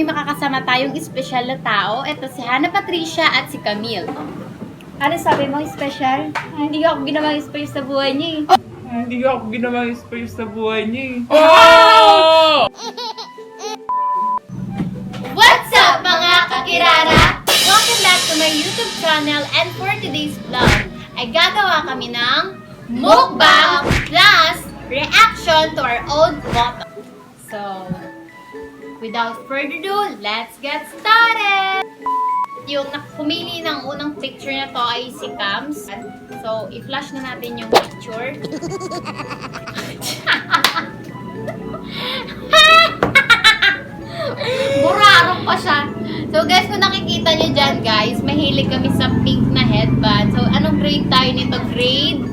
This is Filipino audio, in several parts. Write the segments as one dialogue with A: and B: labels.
A: may makakasama tayong espesyal na tao. Ito si Hannah Patricia at si Camille.
B: Ano sabi mo, special? Hindi ako ginawang special sa buhay niya eh.
C: Hindi ako ginawang special sa buhay niya eh.
A: What's up mga kakirara? Welcome back to my YouTube channel, and for today's vlog ay gagawa kami ng mukbang plus reaction to our old photo. So, without further ado, let's get started! Yung pumili ng unang picture na to ay si Cams. So, i-flash na natin yung picture. Burarong pa siya. So guys, kung nakikita nyo dyan guys, mahilig kami sa pink na headband. So anong grade tayo nito? Grade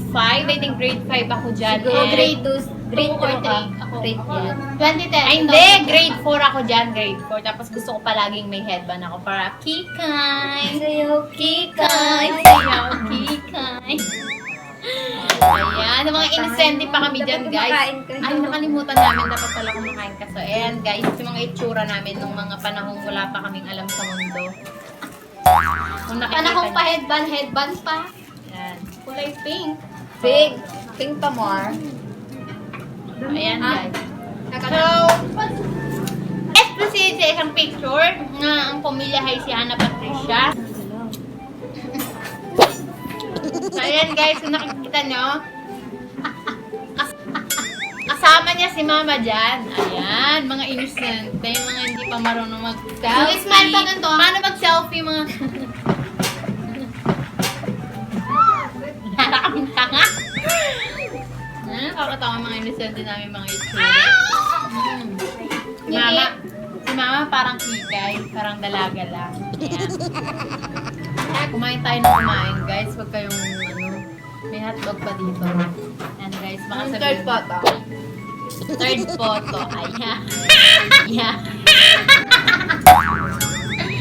A: 5? I think grade 5 ako dyan.
B: Siguro
A: grade 2 or 3? Ako. Grade 4. 2010. Ay hindi, grade 4 ako dyan. Grade 4. Tapos gusto ko palaging may headband ako para kikay.
B: Sayo,
A: Kikay. Sayaw, kikay. Ayan, mga inosente pa kami dyan, guys. Ay, nakalimutan namin, dapat pala kumakain ka. So, ayan, guys, yung mga itsura namin nung mga panahong wala pa kaming alam sa mundo. Panahong pa headband pa. Ayan. Kulay pink.
B: Pink pa more.
A: Ayan, guys. So, let's proceed sa isang picture na ang pamilya ay si Hannah Patricia. So, ayan guys, kung nakikita nyo, kasama niya si Mama dyan. Ayan, mga innocent. Yung mga hindi pa marunong mag-selfie. Smile pa ganito. Paano mag-selfie mga... Narakaming tanga. Nakakatawa mga innocent din namin mga itsura. Si Mama parang kikay, parang dalaga lang. Ayan. Kumain tayo na kumain, guys. Huwag kayong, may hotdog pa dito. And guys, baka sabihin.
B: Third photo.
A: Third photo. Ayan. Ayan.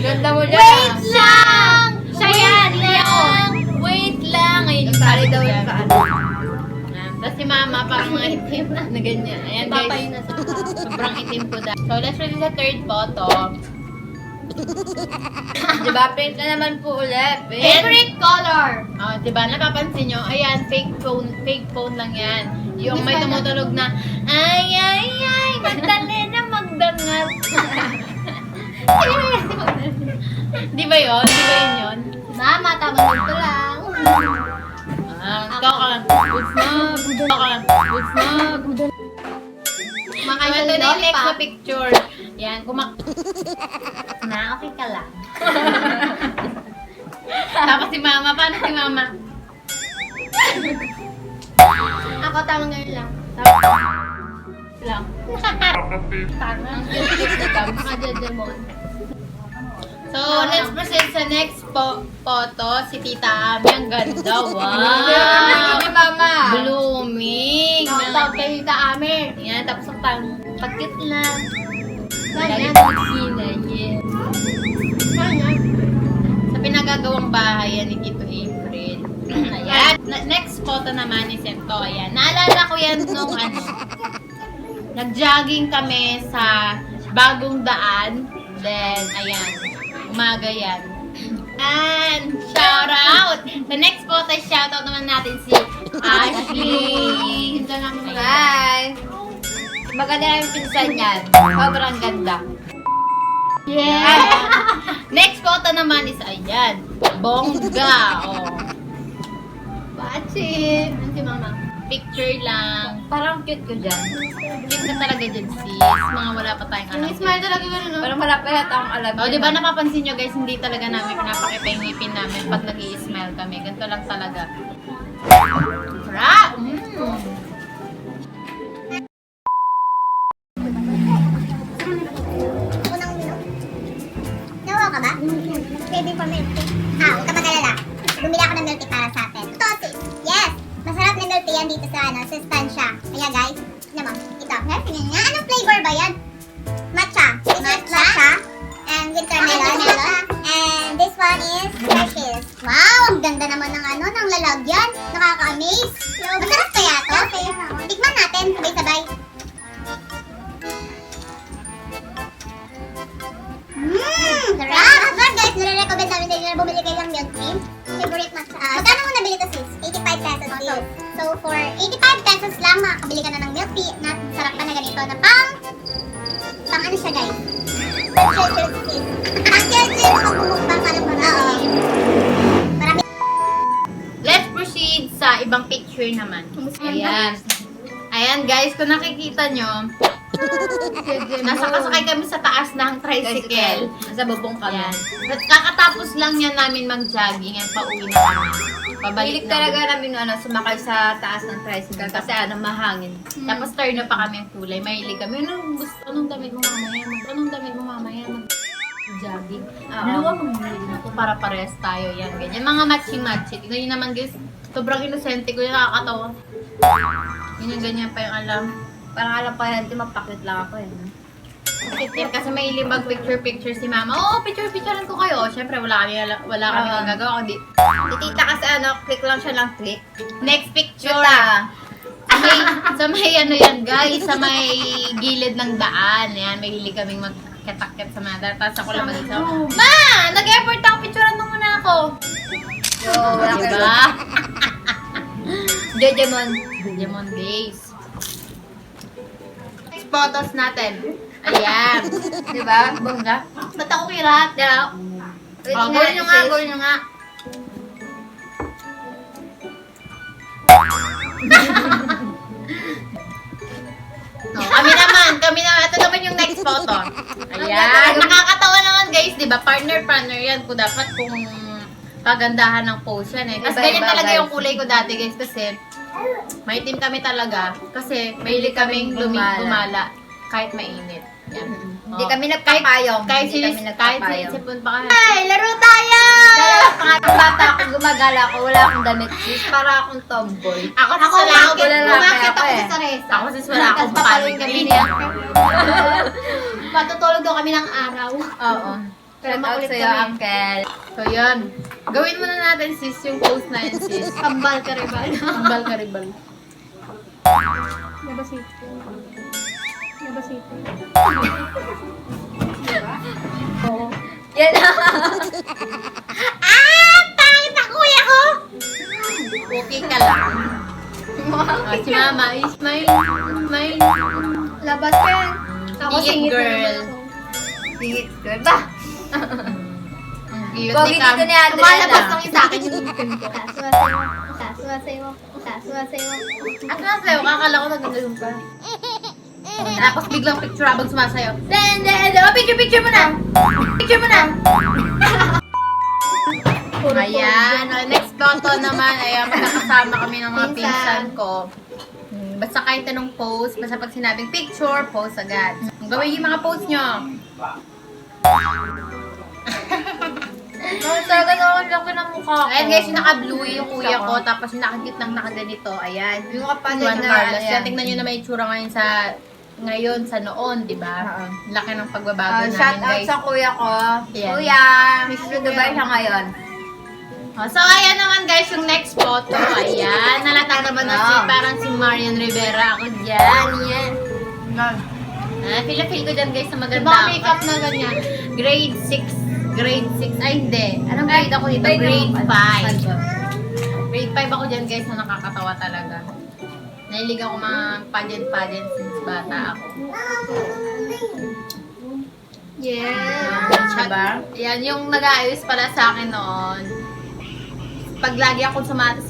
B: Ganda mo dyan.
A: Wait lang! Siya yan! Wait lang! Ayun,
B: Nagsali daw yung kaan.
A: Tapos si Mama, parang mga itim na ganyan. Ayan, guys. Sobrang itim ko dahil. So, let's ready sa third photo.
B: Diba, pink na naman po ulit.
A: Favorite color! Oh, diba, napapansin nyo? Ayan, fake phone lang yan. Yung may tumutulog na, ay, magdali na magdangal. Di ba yun? Di ba yun? Mama, tama nito lang. Ikaw ka. Goods na. Goods na. Ito na yung next na picture. Yan, okay ka lang. Tapos si Mama, paano si Mama? Ako, tamang ganyan lang. Lang. Ang cute na tam. Makajajamon. So, let's proceed sa next photo. Si Tita Ami. Ang ganda. Wow!
B: Ni Mama.
A: Blooming.
B: Tawag kay Tita Ami.
A: Yan, tapos ang pag-cute lang.
B: Ayan.
A: Sa pinagagawang bahay yan ni Tito April. Ayan. Next photo naman is ito. Ayan. Naalala ko yan nung nag-jogging kami sa Bagong Daan. Then, ayan. Umaga yan. And, shout out! The next photo, shout out naman natin si Ashley.
B: Hi! Maganda na yung pinsan yan. Sobrang ganda.
A: Yeah! Next photo naman is, ayan, bongga. Oh. Watch it! Ano si Mama? Picture lang.
B: Parang cute ko dyan.
A: Cute na talaga dyan, sis. Mga wala pa tayong alam.
B: Smile talaga gano'n, no? Parang malapit akong alam.
A: Oh, di ba napapansin nyo guys, hindi talaga namin pinapakita yung ngipin namin pag nag-i-smile kami. Ganito lang talaga. Crap!
D: Nawa ka ba? Craving for milk tea. Huwag ka mag-alala. Bumili ako ng milk tea para sa atin. Totoo, sis. Yes! Masarap na milk tea yan dito sa, sa Stancia. Kaya guys, ito. Anong flavor ba yan? Matcha. Matcha. And winter melon. And this one is Hershey's. Wow! Ang ganda naman ng ng lalagyan. Nakaka-amaze. Masarap kaya to? Tikman natin. Sabay-sabay. milk cream. Favorite matcha. Magkano mo nabili to sis? 85 pesos sis. So for 85 pesos lang, makakabili ka na ng milk tea na sarap pa na ganito na pang ano siya guys? Pang-chill sis. Pang-chill magbumukbang ka lang marami.
A: Let's proceed sa ibang picture naman. Ayan. Ayan guys, kung nakikita nyo, nasa kasakay kami sa taas ng tricycle.
B: Nasa bubong kami.
A: Ayan. At kakatapos lang yan namin mag-jogging at pauwi na kami. Pabalik
B: Hilig talaga namin sumakay sa taas ng tricycle kasi mahangin.
A: Tapos turn na pa kami ang kulay. Mahilig kami. Anong damit mo mamaya? Anong damit mo mamaya? Jogging. Blue ang mamili din ako para pares tayo. Yan, ganyan. Mga matching-matching. Tignan nyo naman guys. Sobrang inosente ko. Yung nakakatawa. Ganyan-ganyan pa yung alam.
B: Parang alam pa yan, mapakit lang ako
A: Yan, kasi may limag picture-picture si mama. Oo, picture-picturean ko kayo. Siyempre, wala kami magagawa. Kundi,
B: Si tita kasi click lang siya ng click.
A: next picture.
B: Tita.
A: Sa may ano yan guys, sa may gilid ng daan. Yan, may hilig kaming magkatakit sa mga. Tapos ako lang mag-isa. Ma! Nag-effort ako, picturean mo muna ako.
B: So, wala ka
A: Diba?
B: Jejemon.
A: Demon days. Next photos natin. Ayan.
B: Diba? Bongga.
A: Ba't ako kirat?
B: Yeah.
A: Oh, gawin nyo nga, gawin nyo nga. Kami naman. Ito naman yung next photo. Ayan. Nakakatawa naman guys, di ba? Partner yan po dapat kung pagandahan ng pose yan eh. Kasi
B: Iba-iba,
A: ganyan talaga
B: guys.
A: yung kulay ko dati guys kasi may team kami talaga kasi mahilig kaming gumala kahit mainit. Yan.
B: Hindi kami nagpapayong.
A: Kahit
B: Hindi kami nagpapayong.
A: sinisipon pa kami. Ay, laro tayo!
B: Dalawa pangatong bata ako, gumagala ako, wala akong damit sis, para akong tomboy.
A: Ako wala akong
B: lalaki ako
A: sa Saresa. Ako sis wala akong papaluin kami niya. Matutulog daw kami ng araw.
B: Oo. Shout out
A: makulit
B: sa'yo,
A: kami.
B: uncle.
A: So yun. Gawin muna natin sis yung post na yun sis.
D: Kambal ka ribal.
A: Kambal karibal.
B: Yan
A: Pangit ang kuya ko! Okay ka lang. Si mama, smile. Smile.
D: Labas ka.
A: Singit girl.
B: Singit girl ba?
A: Ang cute
B: Pogi
A: ni Cam.
B: dito ni Adriana.
A: Lumalabas lang yung sa akin yung ngipin ko.
D: Sasuwa sa'yo.
A: At nasayaw, kakala ko nagaganoon ka. Tapos biglang picture habang sumasayaw. Picture mo na! Picture mo na! Ayan, next photo naman, ayan, magkakasama kami ng mga pinsan ko. Basta kahit anong post, basta pag sinabing picture, post agad. Gawin yung mga post nyo.
B: Talaga naman laki ng mukha ko.
A: Ayan guys, yung naka-blue yung kuya ko, tapos yung naka-cute ng nakaganito, ayan.
B: Yung kapatid
A: Juan
B: na,
A: Carlos.
B: ayan.
A: Yan, tingnan nyo na may itsura ngayon sa noon, di ba?
B: Oo.
A: Laki ng pagbabago namin,
B: Shout out
A: guys.
B: sa kuya ko.
A: Ayan.
B: Kuya, Miss Dubai siya ngayon.
A: So, ayan naman guys, yung next photo. Ayan, nalata naman na parang si Marian Rivera. Ako dyan, yan. Feel ko dyan guys na maganda ako.
D: makeup na ganyan.
A: Grade 6. Grade 6. Ay, hindi. Anong grade ako dito? Grade 5. Grade 5 ako dyan guys na nakakatawa talaga. Nahilig ako mga pageant since bata ako.
B: Yeah.
A: Diba? Yan, yung nag-aayos pala sa akin noon. Pag lagi ako sumasali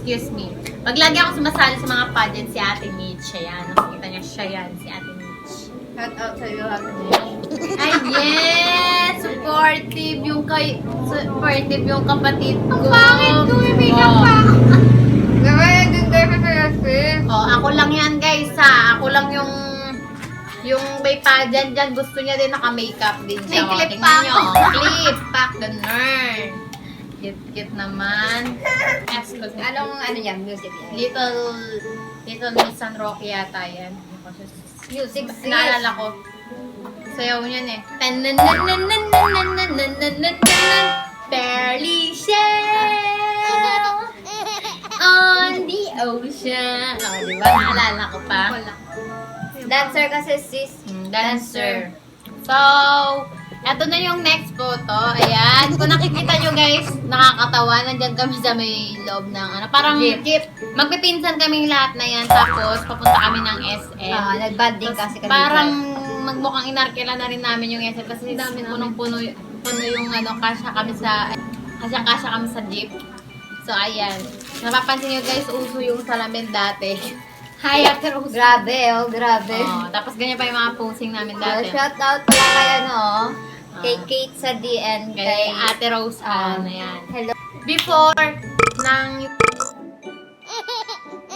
A: sa mga pageant, si Ate Mitch, ayan. Nakikita niya siya yan, si Ate Mitch.
B: Shout out sa iyo, Ate Mitch.
A: Ay, yes! Supportive yung kapatid ko. Ang pangit ko, may makeup pa.
B: Gawin, din kayo sa sis.
A: Oh, ako lang yan guys ha. Ako lang yung may pageant dyan. Gusto niya din naka-makeup din siya.
D: May clip
A: Tingnan
D: pa
A: nyo.
D: ako.
A: Clip pack, ganun. Cute naman.
B: Anong yan, music yan?
A: Little Miss San Roque yata yan.
B: Music sis.
A: Naalala ko. Sayaw niyan eh. Barely shell on the ocean. Oh, di ba? Naalala ko pa.
B: Dancer kasi sis.
A: Dancer. So, Ito na yung next photo. Ayan. Kung nakikita nyo guys, nakakatawa. Nandyan kami sa may loob ng ano. Parang
B: Jeep.
A: magpipinsan kaming lahat na yan. Tapos papunta kami ng SM.
B: Nagbanding kasi kami
A: Parang
B: dyan.
A: magmukhang inarkila na rin namin yung SM. Kasi punong-puno yung ano, kasya kami sa jeep. So, ayan. Napapansin nyo guys, uso yung salamin dati. Hi, Ate Rose.
B: Grabe, grabe.
A: Tapos ganyan pa yung mga posing namin dati.
B: Shout out pala kay kay Kate sa DN.
A: Kay Ate Rose Ann. Ayan.
B: Hello.
A: Before,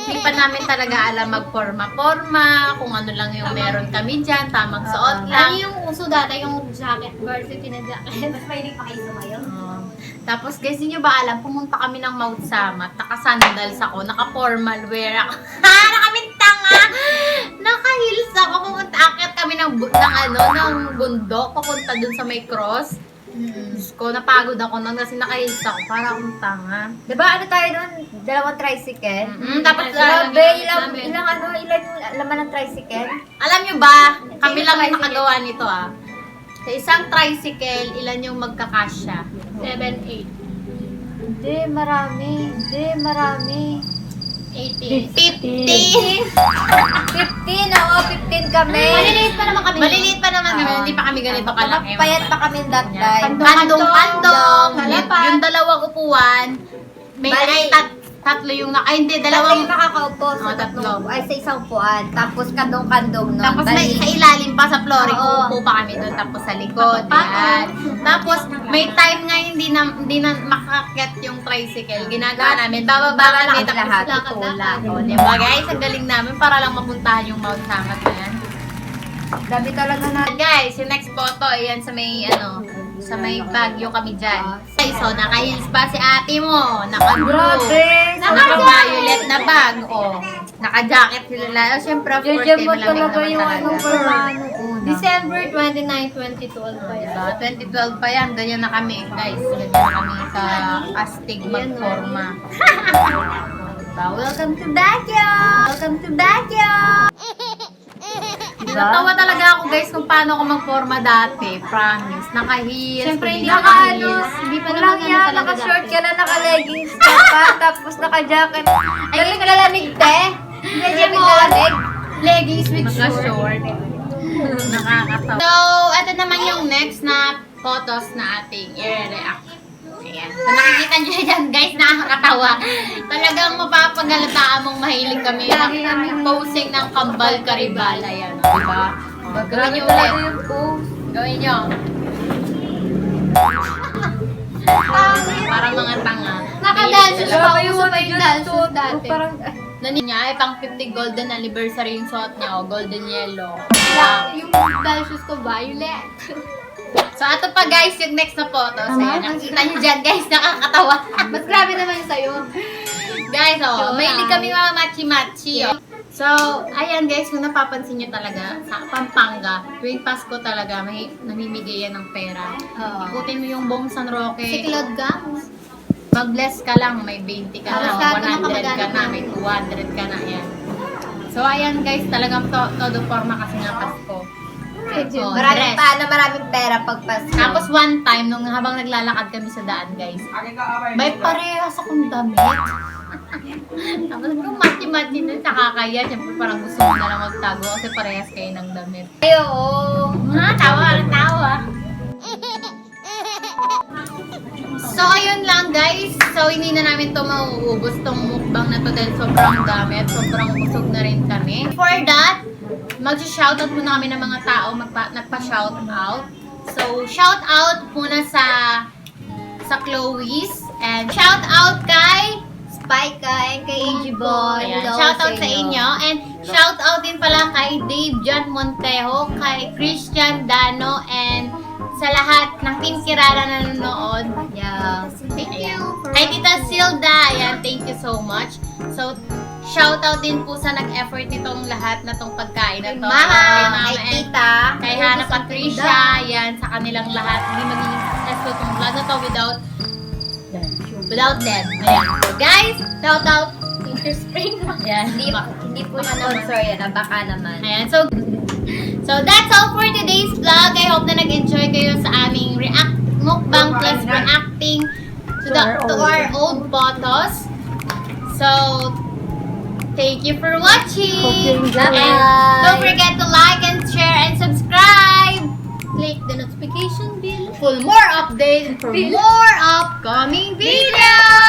A: hindi pa namin talaga alam magporma-porma, kung ano lang yung meron kami dyan, tamang suot lang.
B: Ano yung uso dati, yung jacket, varsity na jacket. Mas mahilig pa kayo sumayaw.
A: Tapos guys, hindi nyo ba alam, pumunta kami ng Mount Samat, naka-sandals ako, naka-formal wear ako. Nakamintanga! Naka-heels ako, akit kami ng bundok, papunta dun sa may cross. Diyos ko, napagod ako nun kasi naka-heels ako, para akong tanga.
B: Diba ano tayo nun? Dalawang tricycle?
A: Tapos
B: Grabe, ilang yung laman ng tricycle?
A: alam nyo ba, kami lang yung nakagawa nito Sa isang tricycle, ilan yung magkakasya? 7, 8.
B: Hindi, marami.
A: 18.
B: 15,
A: 15.
B: oo, 15 kami.
A: Maliliit pa naman kami. Maliliit pa naman kami. Hindi pa kami ganito kalaki.
B: Payat pa kami that time.
A: Kandong.
B: Halapan.
A: Yung dalawang upuan, may
B: Bali.
A: tatlo yung hindi, dalawang.
B: Dalawang makakaupo sa
A: tatlo.
B: ay sa isang puan. Tapos kandong-kandong nun.
A: Tapos may sa ilalim pa sa flooring,
B: Oo.
A: uupo pa kami doon. Tapos sa likod, yan. Tapos may time nga hindi na makakit yung tricycle. Ginagawa namin, bababa kami, tapos
B: lahat.
A: tutulak. O, diba guys, ang galing namin para lang mapuntahan yung Mount Samat na yan.
B: Dami talaga na.
A: Guys, yung next photo, ayan sa may sa may Baguio kami dyan. Okay, so naka-heels pa si ate mo, naka-blue,
B: Grabe!
A: naka-violet na bag, naka-jacket sila lahat. Siyempre, of course,
B: Jujur
A: kayo
B: mo
A: malamig
B: talaga
A: naman
B: yung
A: talaga.
B: formano una.
A: December 29, 2012 pa yan. 2012 pa yan, ganyan na kami, guys. Ganyan na kami sa astig magforma. Welcome to Baguio! Welcome to Baguio! Natawa talaga ako guys kung paano ako magforma dati. Promise. Naka-heels.
B: Siyempre, hindi
A: naka-heels.
B: Hindi pa naman yan. Naka-short ka na, naka-leggings ka pa, tapos naka-jacket. Ay, naglalamig, te. Hindi mo lamig.
A: Leggings with short. Nakakatawa. So, ito naman yung next na photos na ating i-react. Ayan. So, nakikita nyo dyan guys, nakakatawa. Talagang mapapagalataan mong mahilig kami. Posing ng kambal karibala yan. Diba? Gawin nyo ulit. Gawin nyo. Parang mga tanga.
B: Naka-dances pa. Uso pa yung dances dati.
A: Parang, niya ay pang 50 golden anniversary yung suot niya. Golden yellow.
B: Yung dances ko, violet.
A: So, ito pa guys, yung next na photo. So, yan, nakikita nyo dyan guys, nakakatawa.
B: Mas grabe naman sa'yo.
A: Guys, mahilig kami mga machi-machi. So, ayan guys, kung napapansin nyo talaga, sa Pampanga, tuwing Pasko talaga, may namimigay yan ng pera. Ikutin mo yung buong San Roque.
B: Si Claude Gangs.
A: Mag-bless ka lang, may 20 ka na, 100 ka na, may 200 ka na, yan. So, ayan guys, talagang todo forma kasi nga Pasko. So, dress.
B: Maraming pera pag Pasko.
A: Tapos one time, nung habang naglalakad kami sa daan, guys, may parehas akong damit. Tapos kung mati-mati na, nakakaya. Siyempre parang gusto mo na lang magtago kasi parehas kayo ng damit.
B: Ay, oo.
A: Tawa. So, ayun lang guys. So, hindi na namin to mauubos tong mukbang na to dahil sobrang dami at sobrang busog na rin kami. For that, mag-shoutout muna kami ng mga tao nagpa-shoutout. So, shoutout muna sa Chloe's and shoutout kay
B: Spike and kay AG Boy.
A: Ayan, shoutout sa inyo and shoutout din pala kay Dave John Montejo, kay Christian Dano and sa lahat ng Team Kirara na nanonood.
B: Yeah.
A: Ayan. Kay Tita Silda, ayan, thank you so much. So, shoutout din po sa nag-effort nitong lahat na tong pagkain na to.
B: Kay
A: Mama
B: kay
A: and
B: Tita.
A: kay Hana Patricia, yan, sa kanilang lahat. Hindi magiging successful tong vlog na to without them. Ayan. So, guys, shoutout. Winter Spring. Ayan.
B: Hindi po sponsor yan. Baka naman.
A: Ayan. So, that's all for today's vlog. vlog. I hope na nag-enjoy kayo sa aming mukbang plus reacting to our old photos. So, thank you for watching.
B: Hope you enjoy.
A: And don't forget to like and share and subscribe. Click the notification bell for more updates and for more upcoming videos.